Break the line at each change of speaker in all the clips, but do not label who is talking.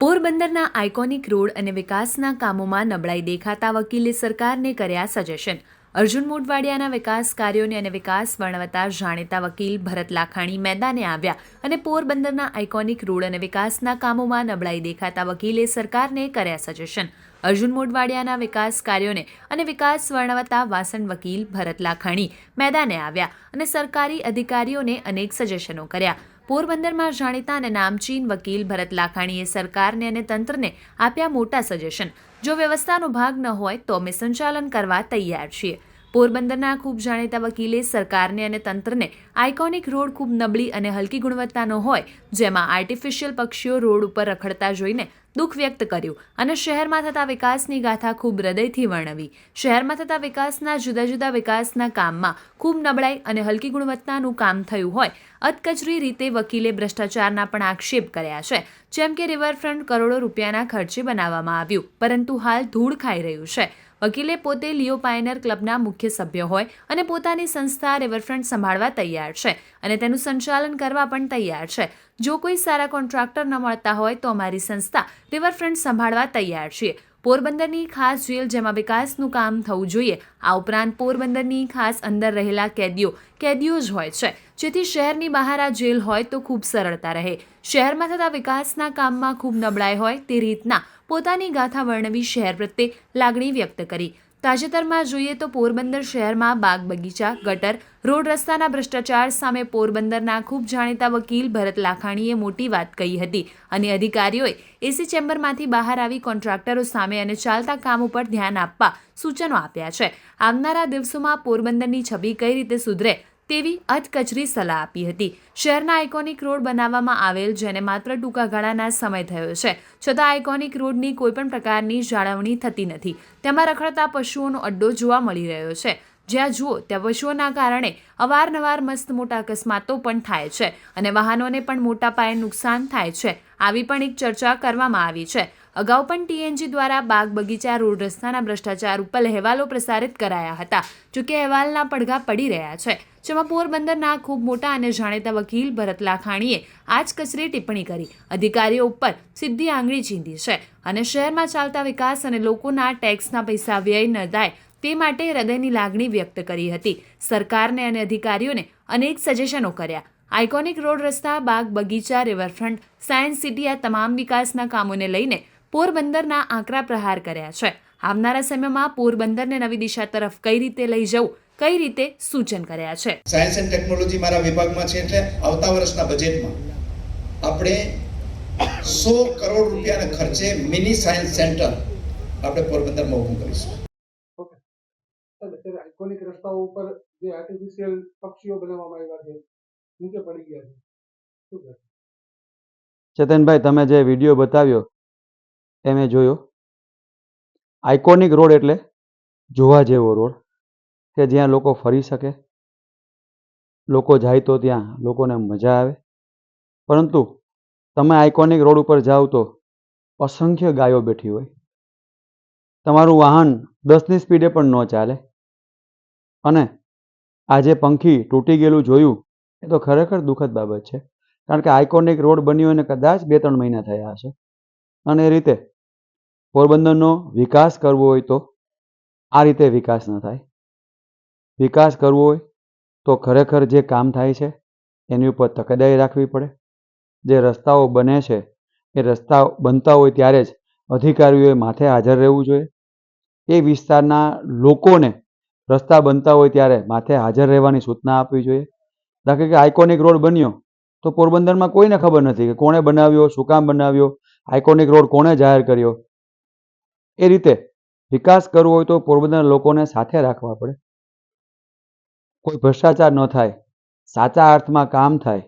પોરબંદરના iconic road અને વિકાસના કામોમાં નબળાઈ દેખાતા વકીલે સરકારને કર્યા સજેશન. અર્જુન મોઢવાડિયાના વિકાસ કાર્યોને અને વિકાસ વર્ણવતા જાણીતા વકીલ ભરત લાખાણી મેદાને આવ્યા અને પોરબંદરના આઇકોનિક રોડ અને વિકાસના કામોમાં નબળાઈ દેખાતા વકીલે સરકારને કર્યા સજેશન. અર્જુન મોઢવાડિયાના વિકાસ કાર્યોને અને વિકાસ વર્ણવતા વાસણ વકીલ ભરત લાખાણી મેદાને આવ્યા અને સરકારી અધિકારીઓને અનેક સજેશનો કર્યા. પોરબંદરમાં જાણીતા અને નામચીન વકીલ ભરત લાખાણીએ સરકારને અને તંત્રને આપ્યા મોટા સજેશન. જો વ્યવસ્થાનો ભાગ ન હોય તો અમે સંચાલન કરવા તૈયાર છીએ. પોરબંદરના ખૂબ જાણીતા વકીલે સરકારને અને તંત્રને આઇકોનિક રોડ ખૂબ નબળી અને હલકી ગુણવત્તાનો હોય, જેમાં આર્ટિફિશિયલ પક્ષીઓ રોડ ઉપર રખડતા જોઈને દુઃખ વ્યક્ત કર્યું અને શહેરમાં થતા વિકાસની ગાથા ખૂબ હૃદયથી વર્ણવી. શહેરમાં થતા વિકાસના જુદા જુદા વિકાસના કામમાં ખૂબ નબળાઈ અને હલકી ગુણવત્તાનું કામ થયું હોય. અધકચરી રીતે વકીલે ભ્રષ્ટાચારના પણ આક્ષેપ કર્યા છે. જેમ કે રિવરફ્રન્ટ કરોડો રૂપિયાના ખર્ચે બનાવવામાં આવ્યું, પરંતુ હાલ ધૂળ ખાઈ રહ્યું છે. વકીલે પોતે લિયો પાયનર ક્લબના મુખ્ય સભ્ય હોય અને પોતાની સંસ્થા રિવરફ્રન્ટ સંભાળવા તૈયાર છે અને તેનું સંચાલન કરવા પણ તૈયાર છે. જો કોઈ સારા કોન્ટ્રાક્ટર ન મળતા હોય તો અમારી સંસ્થા રિવરફ્રન્ટ સંભાળવા તૈયાર છીએ. પોરબંદરની ખાસ જેલ જેમાં વિકાસનું કામ થવું જોઈએ. આ ઉપરાંત પોરબંદરની ખાસ અંદર રહેલા કેદીઓ જ હોય છે, જેથી શહેરની બહાર આ જેલ હોય તો ખૂબ સરળતા રહે. શહેરમાં થતા વિકાસના કામમાં ખૂબ નબળાઈ હોય તે રીતના પોતાની ગાથા વર્ણવી શહેર પ્રત્યે લાગણી વ્યક્ત કરી. તાજેતરમાં જોઈએ તો પોરબંદર શહેરમાં બાગ બગીચા, ગટર, રોડ રસ્તાના ભ્રષ્ટાચાર સામે પોરબંદરના ખૂબ જાણીતા વકીલ ભરત લાખાણીએ મોટી વાત કહી હતી અને અધિકારીઓએ એસી ચેમ્બરમાંથી બહાર આવી કોન્ટ્રાક્ટરો સામે અને ચાલતા કામ ઉપર ધ્યાન આપવા સૂચનો આપ્યા છે. આવનારા દિવસોમાં પોરબંદરની છબી કઈ રીતે સુધરે તેવી અધકચરી સલાહ આપી હતી. શહેરના આઇકોનિક રોડ બનાવવામાં આવેલ, જેને માત્ર ટૂંકા ગાળાના સમય થયો છે, છતાં આઇકોનિક રોડની કોઈપણ પ્રકારની જાળવણી થતી નથી. તેમાં રખડતા પશુઓનો અડ્ડો જોવા મળી રહ્યો છે. જ્યાં જુઓ ત્યાં પશુઓના કારણે અવારનવાર મસ્ત મોટા અકસ્માતો પણ થાય છે અને વાહનોને પણ મોટા પાયે નુકસાન થાય છે. આવી પણ એક ચર્ચા કરવામાં આવી છે. અગાઉ પણ ટીએનજી દ્વારા બાગ બગીચા, રોડ રસ્તાના ભ્રષ્ટાચાર ઉપર અહેવાલો પ્રસારિત કરાયા હતા. જોકે અહેવાલના પડઘા પડી રહ્યા છે, જેમાં પોરબંદરના ખૂબ મોટા અને જાણીતા વકીલ ભરત લાખાણીએ આજ-કચરી ટિપ્પણી કરી અધિકારીઓ ઉપર સીધી આંગળી ચીંધી છે અને શહેરમાં ચાલતા વિકાસ અને લોકોના ટેક્સના પૈસા વ્યય ન થાય તે માટે હૃદયની લાગણી વ્યક્ત કરી હતી. સરકારને અને અધિકારીઓને અનેક સજેશનો કર્યા. આઇકોનિક રોડ રસ્તા, બાગ બગીચા, રિવરફ્રન્ટ, સાયન્સ સિટી આ તમામ વિકાસના કામોને લઈને પોરબંદરના આકરા પ્રહાર કર્યા છે. આવનારા સમયમાં પોરબંદરને નવી દિશા તરફ કઈ રીતે લઈ જવું, કઈ રીતે સૂચન કર્યા છે.
સાયન્સ એન્ડ ટેકનોલોજી મારા વિભાગમાં છે, એટલે આવતા વર્ષના બજેટમાં આપણે 100 કરોડ રૂપિયાના ખર્ચે મિની સાયન્સ સેન્ટર આપણે પોરબંદરમાં ઊભું કરીશું.
આઇકોનિક રસ્તાઓ ઉપર જે આર્ટિફિશિયલ પક્ષીઓ બનાવવામાં આવ્યા છે, નીચે પડી ગયા છે, શું કહે?
ચેતનભાઈ, તમે જે વિડીયો બતાવ્યો એ મેં જોયો. આઇકોનિક રોડ એટલે જોવા જેવો રોડ કે જ્યાં લોકો ફરી શકે, લોકો જાય તો ત્યાં લોકોને મજા આવે. પરંતુ તમે આઇકોનિક રોડ ઉપર જાઓ તો અસંખ્ય ગાયો બેઠી હોય. તમારું વાહન 10ની સ્પીડે પણ ન ચાલે. અને આ જે પંખી તૂટી ગયેલું જોયું એ તો ખરેખર દુઃખદ બાબત છે. કારણ કે આઇકોનિક રોડ બન્યો એને કદાચ 2-3 મહિના થયા હશે. અને એ રીતે પોરબંદરનો વિકાસ કરવો હોય તો આ રીતે વિકાસ ન થાય. વિકાસ કરવો હોય તો ખરેખર જે કામ થાય છે એની ઉપર તકેદારી રાખવી પડે. જે રસ્તાઓ બને છે એ રસ્તા બનતા હોય ત્યારે જ અધિકારીઓએ માથે હાજર રહેવું જોઈએ. એ વિસ્તારના લોકોને રસ્તા બનતા હોય ત્યારે માથે હાજર રહેવાની સૂચના આપવી જોઈએ. દાખલા કે આઇકોનિક રોડ બન્યો તો પોરબંદરમાં કોઈને ખબર નથી કે કોણે બનાવ્યો, શું કામ બનાવ્યો, આઇકોનિક રોડ કોણે જાહેર કર્યો. એ રીતે વિકાસ કરવો હોય તો પોરબંદરના લોકોને સાથે રાખવા પડે. કોઈ ભ્રષ્ટાચાર ન થાય, સાચા અર્થમાં કામ થાય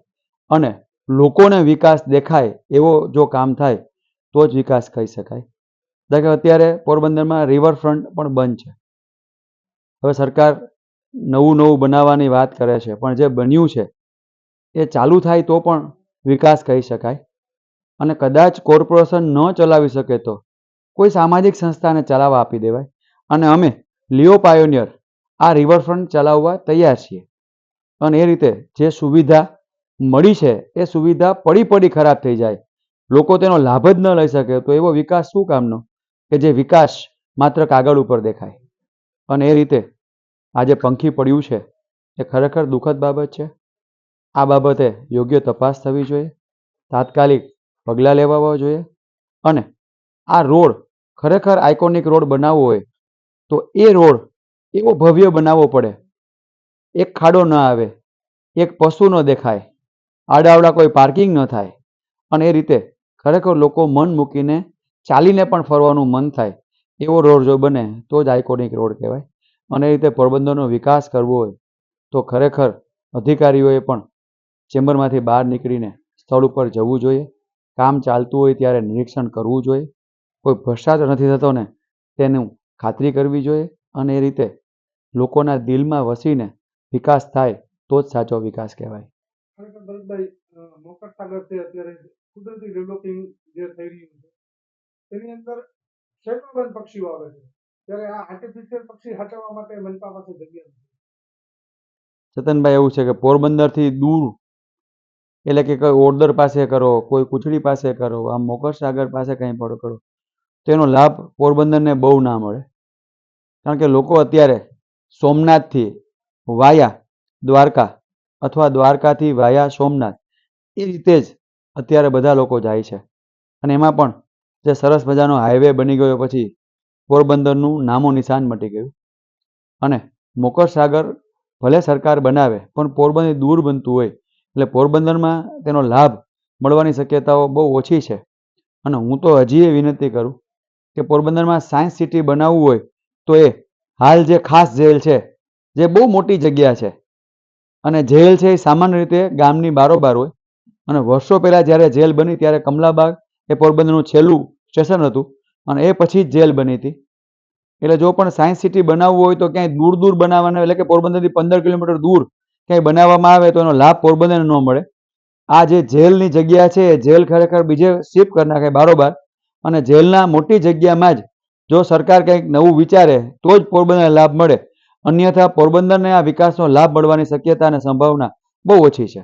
અને લોકોને વિકાસ દેખાય એવો જો કામ થાય તો જ વિકાસ કહી શકાય. દાખલા અત્યારે પોરબંદરમાં રિવરફ્રન્ટ પણ બંધ છે. હવે સરકાર નવું બનાવવાની વાત કરે છે, પણ જે બન્યું છે એ ચાલુ થાય તો પણ વિકાસ કહી શકાય. અને કદાચ કોર્પોરેશન ન ચલાવી શકે તો કોઈ સામાજિક સંસ્થાને ચલાવવા આપી દેવાય. અને અમે લિયો પાયોનિયર આ રિવરફ્રન્ટ ચલાવવા તૈયાર છીએ. અને એ રીતે જે સુવિધા મળી છે એ સુવિધા પડી ખરાબ થઈ જાય. લોકો તેનો લાભ જ ન લઈ શકે તો એવો વિકાસ શું કામનો કે જે વિકાસ માત્ર કાગળ ઉપર દેખાય. અને એ રીતે આજે પંખી પડ્યું છે એ ખરેખર દુઃખદ બાબત છે. આ બાબતે યોગ્ય તપાસ થવી જોઈએ, તાત્કાલિક પગલાં લેવા જોઈએ. અને આ રોડ ખરેખર આઇકોનિક રોડ બનાવવો હોય તો એ રોડ એવો ભવ્ય બનાવવો પડે, એક ખાડો ન આવે, એક પશુ ન દેખાય, આડાવડા કોઈ પાર્કિંગ ન થાય, અને એ રીતે ખરેખર લોકો મન મૂકીને ચાલીને પણ ફરવાનું મન થાય એવો રોડ જો બને તો જ આઇકોનિક રોડ કહેવાય. અને એ રીતે પોરબંદરનો વિકાસ કરવો હોય તો ખરેખર અધિકારીઓએ પણ ચેમ્બરમાંથી બહાર નીકળીને સ્થળ ઉપર જવું જોઈએ, કામ ચાલતું હોય ત્યારે નિરીક્ષણ કરવું જોઈએ, કોઈ ભ્રષ્ટાચાર નથી થતો ને તેનું ખાતરી કરવી જોઈએ. અને એ રીતે લોકોના દિલમાં વસીને વિકાસ થાય તો જ સાચો વિકાસ કહેવાય.
ખરેખર ભરતભાઈ, મોકર સાગર છે અત્યારે કુદરતી ડેવલપિંગ જે થઈ રહ્યું છે તેની અંદર શેકડોબંધ પક્ષીઓ આવે છે, ત્યારે આ આર્ટિફિશિયલ પક્ષી હટાવવા માટે મનપા પાસે જગ્યા નથી.
ચેતનભાઈ, એવું છે કે પોરબંદરથી દૂર એટલે કે કોઈ ઓરદર પાસે કરો, કોઈ કુચડી પાસે કરો, આમ મોકર સાગર પાસે કંઈ પણ કરો તો એનો લાભ પોરબંદરને બહુ ના મળે. કારણ કે લોકો અત્યારે સોમનાથથી વાયા દ્વારકા અથવા દ્વારકાથી વાયા સોમનાથ એ રીતે જ અત્યારે બધા લોકો જાય છે. અને એમાં પણ જે સરસ મજાનો હાઈવે બની ગયો પછી પોરબંદરનું નામો નિશાન મટી ગયું. અને મોકર સાગર ભલે સરકાર બનાવે પણ પોરબંદર દૂર બનતું હોય એટલે પોરબંદરમાં તેનો લાભ મળવાની શક્યતાઓ બહુ ઓછી છે. અને હું તો હજી એ વિનંતી કરું કે પોરબંદરમાં સાયન્સ સિટી બનાવવું હોય તો એ હાલ જે ખાસ જેલ છે, જે બહુ મોટી જગ્યા છે, અને જેલ છે એ સામાન્ય રીતે ગામની બારોબાર હોય. અને વર્ષો પહેલાં જ્યારે જેલ બની ત્યારે કમલાબાગ એ પોરબંદરનું છેલ્લું સ્ટેશન હતું અને એ પછી જ જેલ બની હતી. એટલે જો પણ સાયન્સ સિટી બનાવવું હોય તો ક્યાંય દૂર દૂર બનાવવાના, એટલે કે પોરબંદરથી 15 કિલોમીટર દૂર ક્યાંય બનાવવામાં આવે તો એનો લાભ પોરબંદરને ન મળે. આ જે જેલની જગ્યા છે એ જેલ ખરેખર બીજે શિફ્ટ કરી નાખે બારોબાર. અને જેલના મોટી જગ્યામાં જ જો સરકાર કંઈક નવું વિચારે તો જ પોરબંદરને લાભ મળે, અન્યથા પોરબંદરને આ વિકાસનો લાભ મળવાની શક્યતા અને સંભાવના બહુ ઓછી છે.